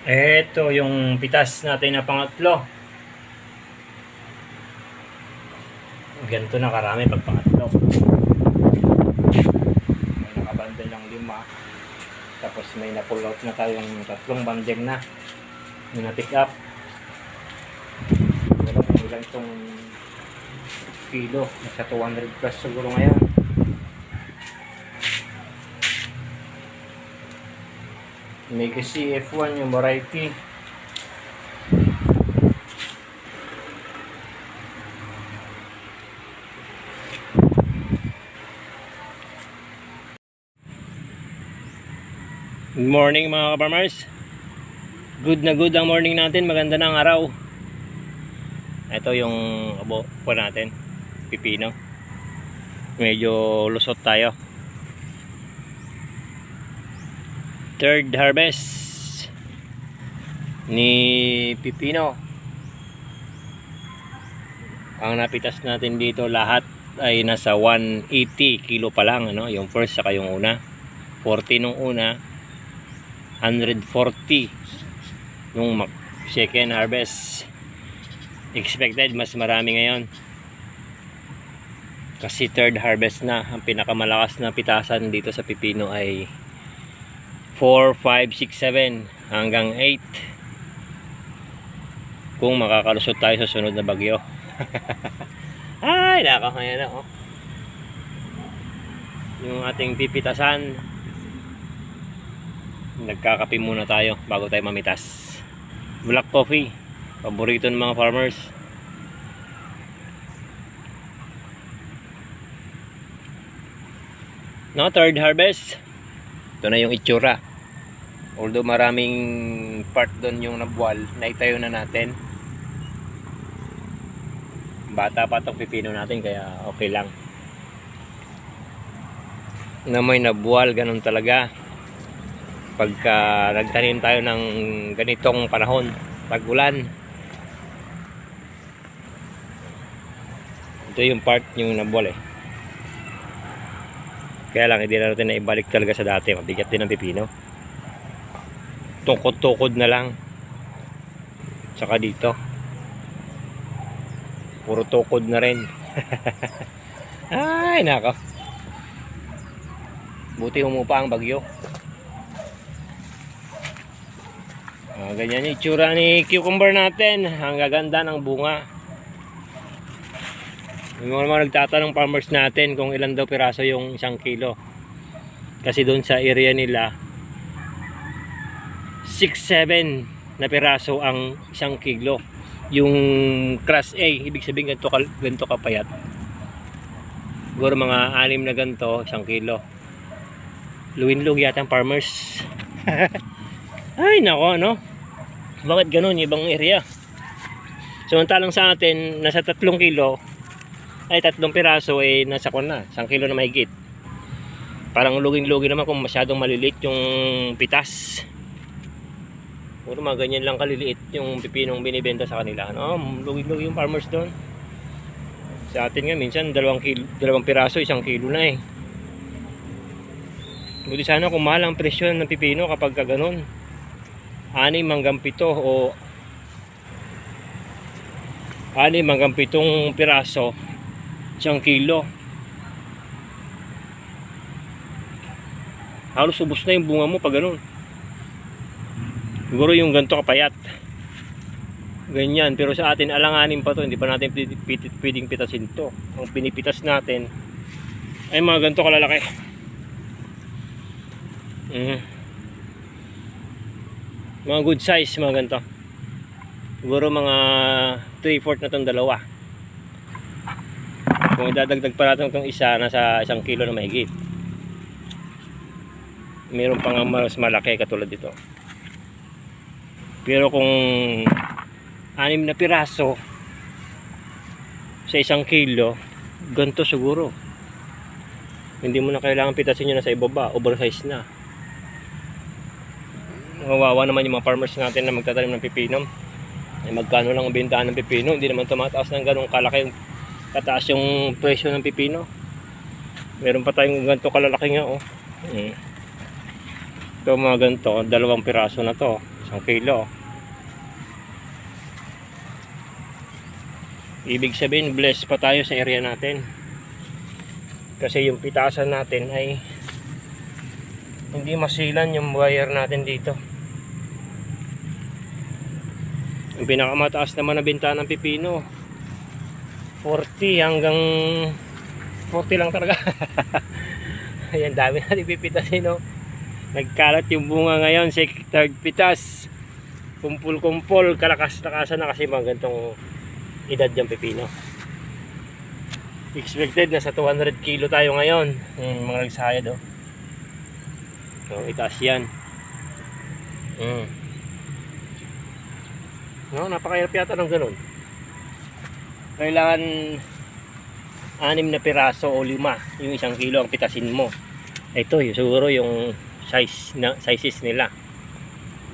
Ito yung pitas natin na pangatlo. Ganito na karami pag pangatlo. May nakabandel lang 5. Tapos may na-pull out na tayong 3 bandel na. Yung na-pick up. Wala kung ilang itong kilo. Nasa 200 plus siguro ngayon. May kasi F1 yung variety. Good morning mga ka-farmers. Good na good ang morning natin. Maganda na ang araw. Ito yung abo po natin. Pipino. Medyo lusot tayo. Third harvest ni pipino. Ang napitas natin dito lahat ay nasa 180 kilo pa lang, ano? Yung first saka yung una. 40 nung una, 140 nung second harvest. Expected mas marami ngayon kasi third harvest na. Ang pinakamalakas na pitasan dito sa pipino ay 4, 5, 6, 7 hanggang 8 kung makakalusot tayo sa sunod na bagyo. Ay, nakakaya na, oh. Yung ating pipitasan. Nagkakape muna tayo bago tayo mamitas. Black coffee, paborito ng mga farmers. No, third harvest. Ito na yung itsura. Although maraming part doon yung nabuwal, naitayo na natin. Bata pa itong pipino natin kaya okay lang. Na may nabuwal, ganun talaga. Pagka nagtanim tayo ng ganitong panahon, tag-ulan. Ito yung part yung nabuwal eh. Kaya lang hindi na natin na ibalik talaga sa dati. Mabigat din ang pipino. Tukod-tukod na lang. Saka dito puro tukod na rin. Ay nako, buti humupa ang bagyo. Ganyan yung itsura ni cucumber natin. Ang gaganda ng bunga. Yung mga nagtatanong farmers natin kung ilan daw piraso yung 1 kilo. Kasi doon sa area nila 6-7 na piraso ang 1 kilo. Yung class A, ibig sabihin ganito kapayat. Siguro mga 6 na ganito, 1 kilo. Luwin-lug yata ang farmers. Ay nako, no? Bakit ganun yung ibang area? Samantalang sa atin, nasa 3 kilo, ay 3 piraso, ay nasa na, 1 kilo na mahigit. Parang luging-lugi naman kung masyadong maliliit yung pitas. Puro mga ganyan lang kaliliit yung pipinong binibenta sa kanila, no? Luging-lugi yung farmers doon. Sa atin nga minsan 2 piraso, 1 kilo na eh. Buti sana kung mahal ang presyo ng pipino kapag gano'n. 6 hanggang 7 o 6 hanggang 7 piraso, 1 kilo. Halos ubos na yung bunga mo pag gano'n. Siguro yung ganito kapayat. Ganyan, pero sa atin alanganin pa to, hindi pa natin pwedeng pitasin to. Ang pinipitas natin ay mga ganito kalalaki. Mga good size, mga ganito. Siguro mga 3/4 na itong dalawa. Kung idadagdag pa natin itong isa, nasa 1 kilo na mahigit. Meron pang mas malaki katulad dito. Pero kung 6 na piraso sa 1 kilo, ganito siguro. Hindi mo na kailangan pitasin nyo na sa ibaba, oversize na. Kawawa naman yung mga farmers natin na magtatanim ng pipino. Ay magkano lang ang bentahan ng pipino, hindi naman tumataas ng ganong kalaki, kataas yung presyo ng pipino. Meron pa tayong ganito kalalaki nga, oh. Ito mga ganito, 2 piraso na to. Isang kilo. Ibig sabihin, blessed pa tayo sa area natin. Kasi yung pitasan natin ay hindi masilan yung wire natin dito. Yung pinakamataas naman na benta ng pipino, 40 hanggang 40 lang talaga. Ayan, dami natin pipitasin, no? Nagkalat yung bunga ngayon, third pitas. Kumpul-kumpul, kalakas-lakasan na kasi mga gantong edad yung pipino. Expected na sa 200 kilo tayo ngayon. Mga nagsayad, oh. So, itaas yan. No, napakahirap yata ng ganun. Kailangan 6 na piraso o 5 yung 1 kilo ang pitasin mo. Ito, siguro yung sizes nila.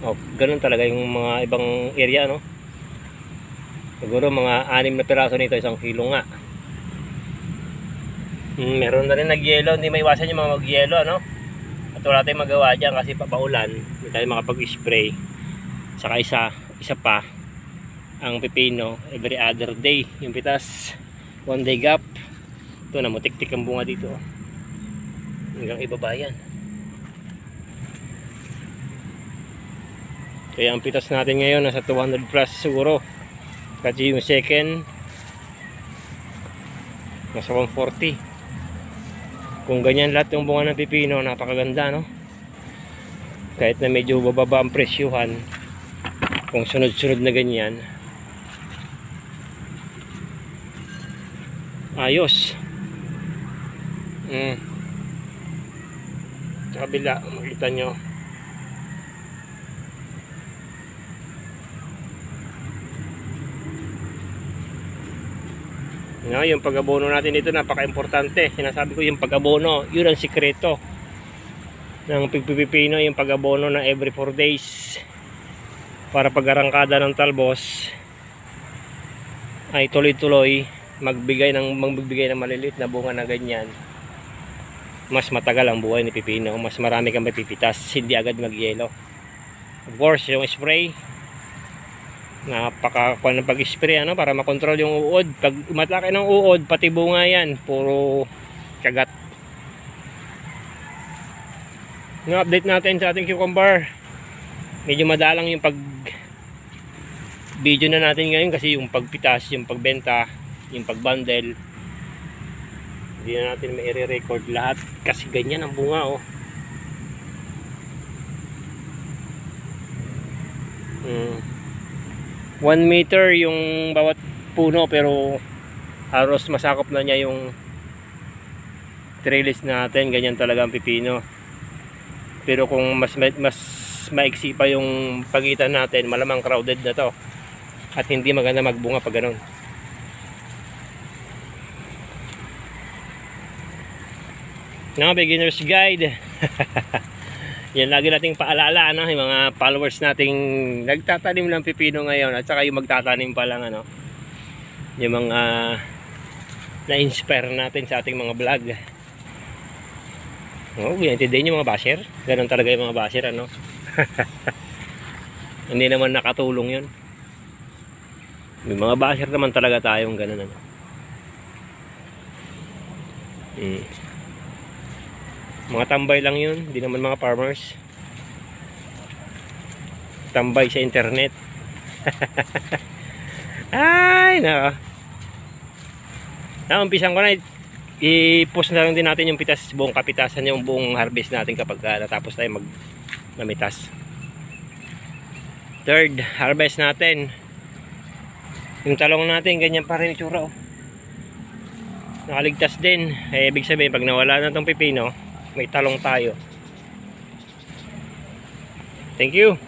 Oh, ganun talaga yung mga ibang area, no? Siguro mga 6 na piraso nito, 1 kilo nga. Meron na rin nagyelo, hindi maiwasan yung mga magyelo, ano? At wala tayong magawa dyan kasi papaulan, hindi tayo makapag-spray. Saka isa pa, ang pipino every other day. Yung pitas, 1 day gap. Ito, namutik-tik ang bunga dito. Hanggang ibaba yan. Kaya ang pitas natin ngayon nasa 200 plus siguro. Kasi yung second nasa 140. Kung ganyan lahat yung bunga ng pipino, napakaganda, no? Kahit na medyo bababa ang presyuhan, kung sunod-sunod na ganyan, ayos. Sa kabila, makita nyo. No, yung pag-abono natin dito napaka-importante. Sinasabi ko yung pag-abono, yun ang sikreto ng pipipino, yung pag-abono na every 4 days para pag-arangkada ng talbos ay tuloy-tuloy magbigay ng maliliit na bunga na ganyan. Mas matagal ang buhay ni pipino, mas marami kang mapipitas, hindi agad magyelo. Of course, yung spray, napakakuha ng pag-spray, ano, para makontrol yung uod. Pag umatake ng uod, pati bunga yan, puro kagat. Yung update natin sa ating cucumber, medyo madalang yung pag video na natin ngayon kasi yung pagpitas, yung pagbenta, yung pagbundle, hindi na natin may i-record lahat kasi ganyan ang bunga, oh. 1 meter yung bawat puno, pero halos masakop na niya yung trellis natin. Ganyan talaga ang pipino. Pero kung mas maiksi pa yung pagitan natin, malamang crowded na to at hindi maganda magbunga pag ganun. No, beginner's guide. Yan lagi nating paalala, ano, yung mga followers nating nagtatanim ng pipino ngayon at saka yung magtatanim pa lang, ano, yung mga na-inspire natin sa ating mga vlog. Oh, ganyan din yung mga basher. Ganun talaga yung mga basher, ano. Hindi naman nakatulong yun. May mga basher naman talaga tayong ganun, ano. Mga tambay lang yun, hindi naman mga farmers. Tambay sa internet. Ay, nako. Umpisan ko na, i-post na lang din natin yung pitas, buong kapitasan, yung buong harvest natin kapag natapos tayo namitas. Third harvest natin. Yung talong natin, ganyan pa rin itsura, oh. Nakaligtas din. Ibig sabihin, pag nawala na tong pipino, may talong tayo. Thank you.